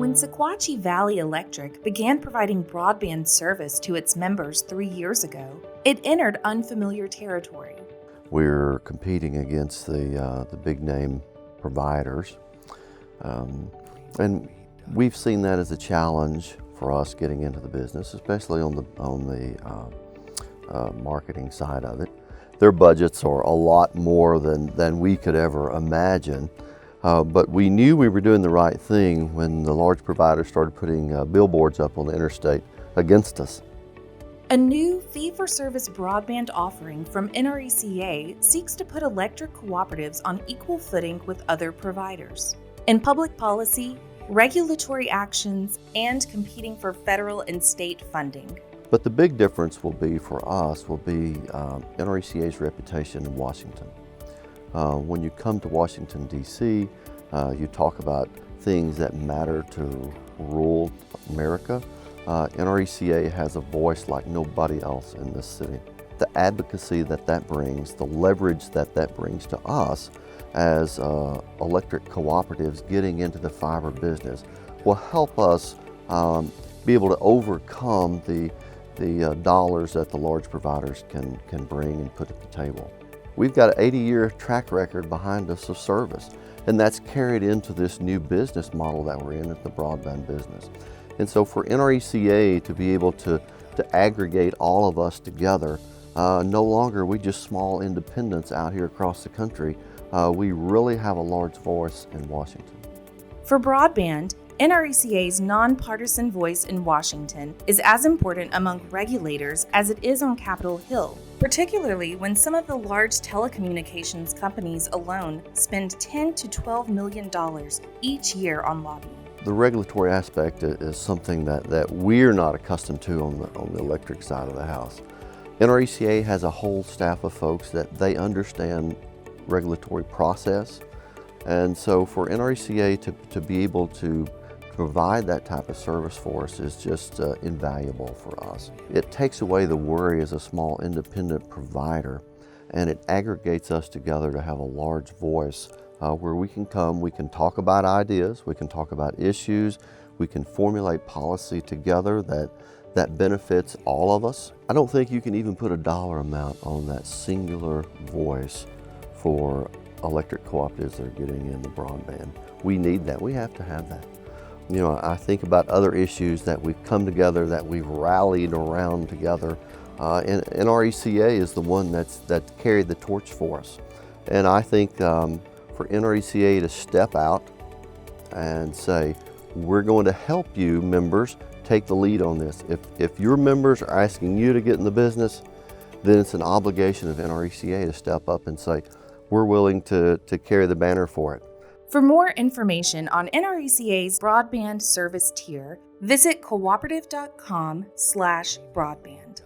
When Sequachee Valley Electric began providing broadband service to its members 3 years ago, it entered unfamiliar territory. We're competing against the big name providers, and we've seen that as a challenge for us getting into the business, especially on the marketing side of it. Their budgets are a lot more than we could ever imagine, but we knew we were doing the right thing when the large providers started putting billboards up on the interstate against us. A new fee-for-service broadband offering from NRECA seeks to put electric cooperatives on equal footing with other providers. In public policy, regulatory actions, and competing for federal and state funding. But the big difference will be for us NRECA's reputation in Washington. When you come to Washington, D.C., you talk about things that matter to rural America. NRECA has a voice like nobody else in this city. The advocacy that brings, the leverage that brings to us as electric cooperatives getting into the fiber business will help us be able to overcome the dollars that the large providers can bring and put at the table. We've got an 80-year track record behind us of service, and that's carried into this new business model that we're in at the broadband business. And so for NRECA to be able to aggregate all of us together, no longer are we just small independents out here across the country. We really have a large voice in Washington. For broadband, NRECA's nonpartisan voice in Washington is as important among regulators as it is on Capitol Hill, particularly when some of the large telecommunications companies alone spend $10 to $12 million each year on lobbying. The regulatory aspect is something that we're not accustomed to on the electric side of the house. NRECA has a whole staff of folks that they understand regulatory process, and so for NRECA to be able to provide that type of service for us is just invaluable for us. It takes away the worry as a small independent provider, and it aggregates us together to have a large voice where we can come, we can talk about ideas, we can talk about issues, we can formulate policy together that benefits all of us. I don't think you can even put a dollar amount on that singular voice for electric cooperatives that are getting in the broadband. We need that, we have to have that. You know, I think about other issues that we've come together, that we've rallied around together, and NRECA is the one that's carried the torch for us. And I think for NRECA to step out and say, we're going to help you members take the lead on this. If your members are asking you to get in the business, then it's an obligation of NRECA to step up and say, we're willing to carry the banner for it. For more information on NRECA's broadband service tier, visit cooperative.com/broadband.